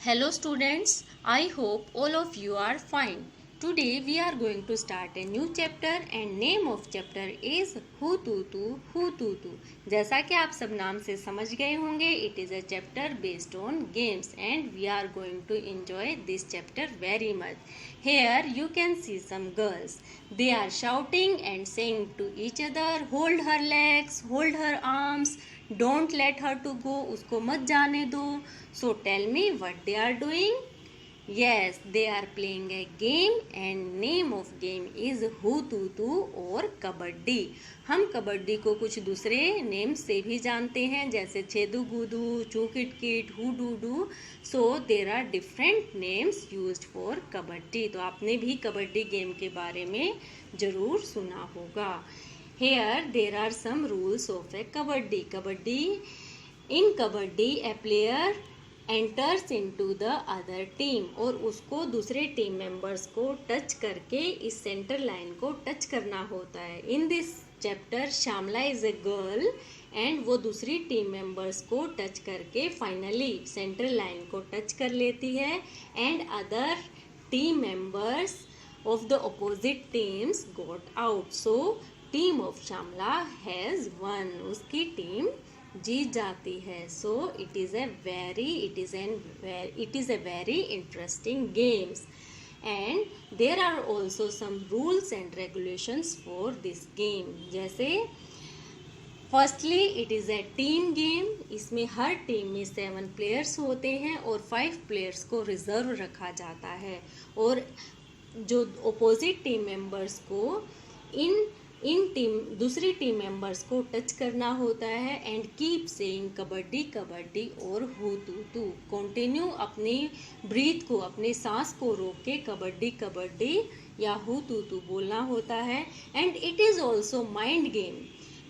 Hello students, I hope all of you are fine. Today we are going to start a new chapter and name of chapter is Hututu. जैसा कि आप सब नाम से समझ गए होंगे, it is a chapter based on games and we are going to enjoy this chapter very much. Here you can see some girls. They are shouting and saying to each other, hold her legs, hold her arms, don't let her to go, उसको मत जाने दो. So tell me what they are doing? Yes, they are playing a game and name of game is हुतुतु और कबड्डी. हम कबड्डी को कुछ दूसरे name से भी जानते हैं जैसे छेदू गुदू, चू किट किट, हु डू डू. So there are different names used for kabaddi. तो आपने भी कबड्डी गेम के बारे में ज़रूर सुना होगा. Here there are some rules of a kabaddi. In kabaddi a player enters into the other team और उसको दूसरे टीम मेंबर्स को टच करके इस सेंटर लाइन को टच करना होता है. In this chapter Shyamala is a girl and वो दूसरी टीम मेंबर्स को टच करके फाइनली सेंटर लाइन को टच कर लेती है and other team members of the opposite teams got out. So team of Shamla has won. उसकी टीम जीत जाती है. So it is a very interesting games and there are also some rules and regulations for this game. जैसे firstly it is a team game. इसमें हर team में 7 players होते हैं और 5 players को रिजर्व रखा जाता है और जो अपोजिट टीम मेंबर्स को इन दूसरी टीम मेंबर्स को टच करना होता है and keep saying kabaddi kabaddi और हुतुतु. कंटिन्यू अपनी ब्रीथ को, अपने सांस को रोक के कबड्डी कबड्डी या हुतुतु बोलना होता है. And it is also mind game.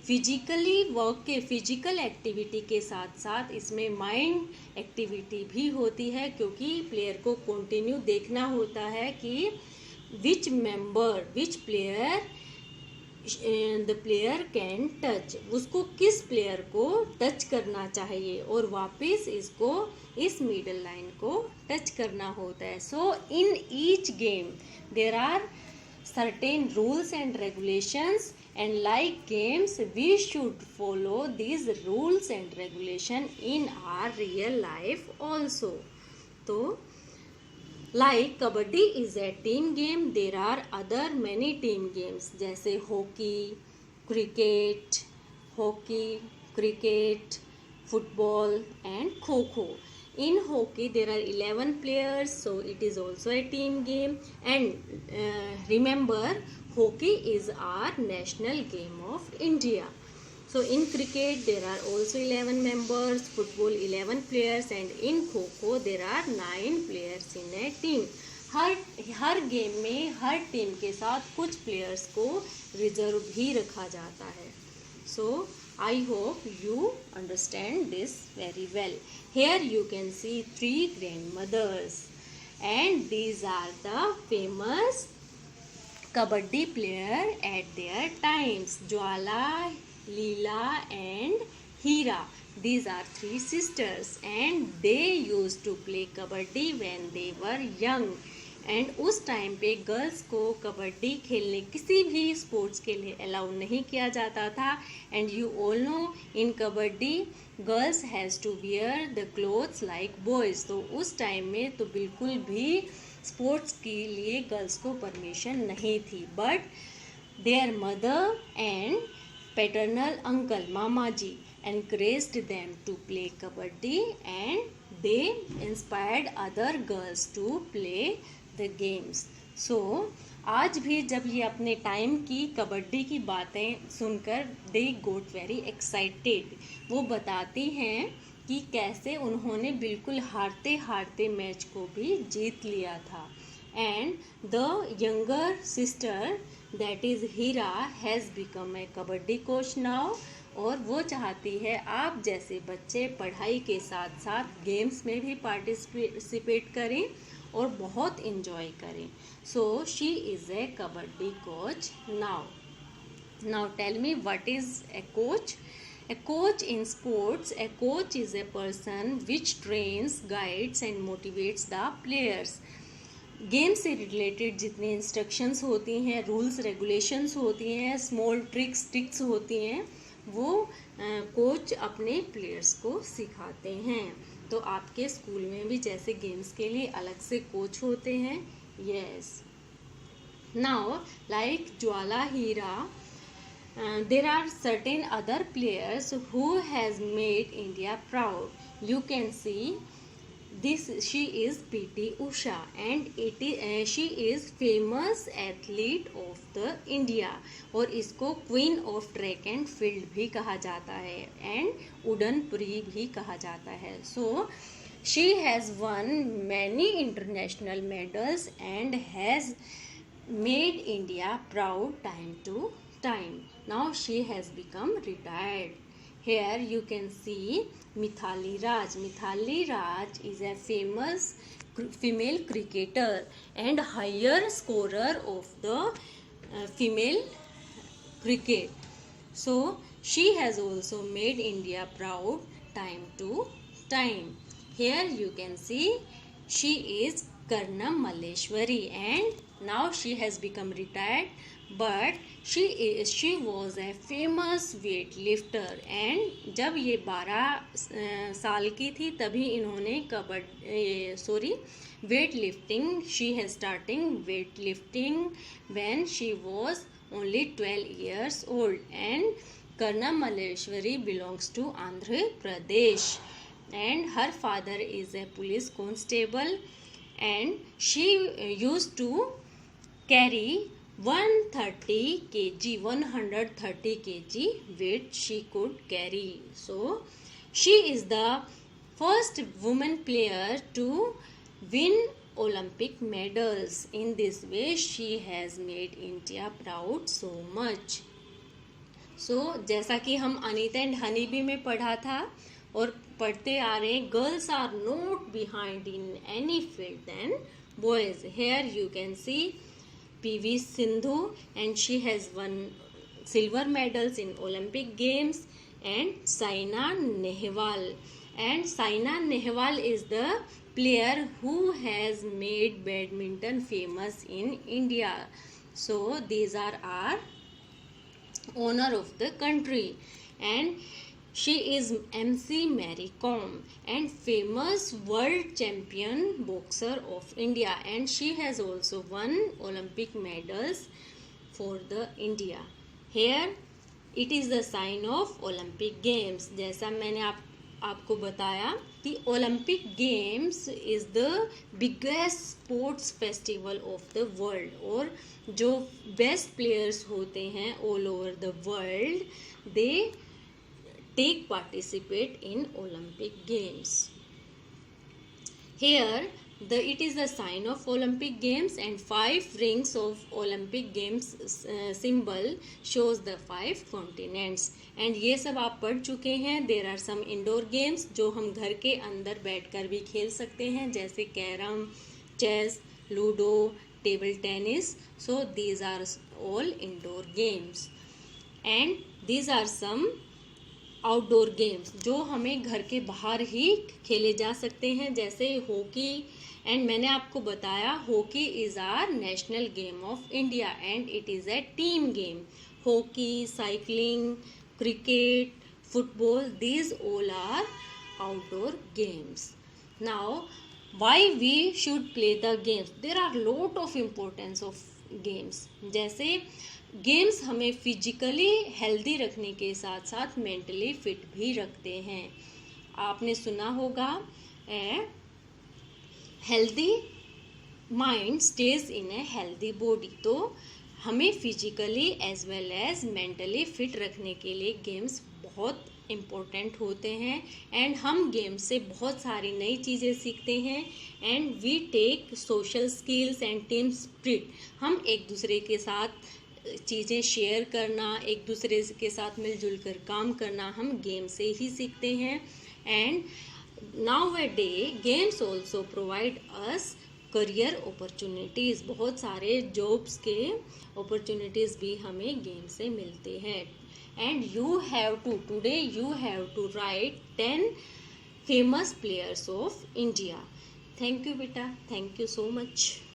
Physically work के फिजिकल एक्टिविटी के साथ साथ इसमें माइंड एक्टिविटी भी होती है क्योंकि प्लेयर को कंटिन्यू देखना होता है कि विच player the player can touch, उसको किस प्लेयर को टच करना चाहिए और वापस इसको इस मिडल लाइन को टच करना होता है. So in each game there are certain rules and regulations and like games we should follow these rules and regulation in our real life also. So like kabaddi is a team game, there are other many team games जैसे cricket, football and kho. In hockey there are 11 players, so it is also a team game. And remember, hockey is our national game of India. So in cricket there are also 11 members, football 11 players and in kho there are 9 players in a team. Her game में हर team के साथ कुछ players को reserve भी रखा जाता है. So I hope you understand this very well. Here you can see 3 grandmothers and these are the famous kabaddi player at their times. Jwala, Leela and Hira. These are 3 sisters and they used to play kabaddi when they were young. And उस time पे girls को कबड्डी खेलने किसी भी sports के लिए allow नहीं किया जाता था. And you all know in kabaddi girls has to wear the clothes like boys. तो उस टाइम में तो बिल्कुल भी स्पोर्ट्स के लिए गर्ल्स को परमिशन नहीं थी. But their mother and paternal uncle mama ji encouraged them to play kabaddi and they inspired other girls to play the games. So आज भी जब ये अपने टाइम की कबड्डी की बातें सुनकर they got very excited. वो बताती हैं कि कैसे उन्होंने बिल्कुल हारते हारते मैच को भी जीत लिया था. And the younger sister that is Hira has become a kabaddi coach now. और वो चाहती है आप जैसे बच्चे पढ़ाई के साथ साथ गेम्स में भी पार्टिसिपेट करें और बहुत इन्जॉय करें. So she is a kabaddi coach now. Tell me what is a coach. A coach in sports, a coach is a person which trains, guides and motivates the players. Game से related जितने instructions होती हैं, rules regulations होती हैं, small tricks होती हैं, वो coach अपने प्लेयर्स को सिखाते हैं. तो आपके स्कूल में भी जैसे गेम्स के लिए अलग से कोच होते हैं. Yes. Now like Jwala Hira, there are certain other players who has made India proud. You can see this, she is PT Usha and she is famous athlete of the India और इसको queen of track and field भी कहा जाता है and उड़नपुरी भी कहा जाता है. सो she has won many international medals and has made India proud time to time. Now she has become retired. Here you can see Mithali Raj. Mithali Raj is a famous female cricketer and higher scorer of the female cricket. So she has also made India proud time to time. Here you can see she is Karnam Malleshwari and now she has become retired, but she was a famous weightlifter and जब ये 12 साल की थी तभी इन्होंने weight lifting, she has starting weight lifting when she was only 12 years old. And Karnam Malleshwari belongs to Andhra Pradesh and her father is a police constable and she used to carry 130 kg weight she could carry. So she is the first woman player to win Olympic medals. In this way she has made India proud so much. So जैसा कि हम Anita and honey bee में पढ़ा था और पढ़ते आ रहे, girls are not behind in any field than boys. Here you can see PV Sindhu and she has won silver medals in Olympic Games, and Saina Nehwal. And Saina Nehwal is the player who has made badminton famous in India. So these are our honor of the country. And she is MC Mary Kom and famous world champion boxer of India, and she has also won Olympic medals for the India. Here it is the sign of Olympic Games. जैसा मैंने आपको बताया कि Olympic Games is the biggest sports festival of the world, और जो best players होते हैं all over the world, they participate in Olympic Games. Here it is the sign of Olympic Games and 5 rings of Olympic Games symbol shows the 5 continents. And ये सब आप पढ़ चुके हैं. There are some indoor games जो हम घर के अंदर बैठकर भी खेल सकते हैं, जैसे carrom, chess, ludo, table tennis. So these are all indoor games. And these are some outdoor games जो हमें घर के बाहर ही खेले जा सकते हैं, जैसे हॉकी. एंड मैंने आपको बताया hockey is our national game of India and it is a team game. Hockey, cycling, cricket, football, these all are outdoor games. Now why we should play the games? There are lot of importance of games. जैसे games हमें physically healthy रखने के साथ साथ mentally fit भी रखते हैं. आपने सुना होगा healthy mind stays in a healthy body. तो हमें physically as well as mentally fit रखने के लिए गेम्स बहुत इम्पोर्टेंट होते हैं. एंड हम गेम्स से बहुत सारी नई चीज़ें सीखते हैं and we take social skills and team spirit. हम एक दूसरे के साथ चीज़ें शेयर करना, एक दूसरे के साथ मिलजुल कर काम करना हम गेम से ही सीखते हैं. And now a day games also provide us career opportunities. बहुत सारे जॉब्स के अपॉर्चुनिटीज़ भी हमें गेम से मिलते हैं. and today you have to write 10 famous players of India. Thank you beta, thank you so much.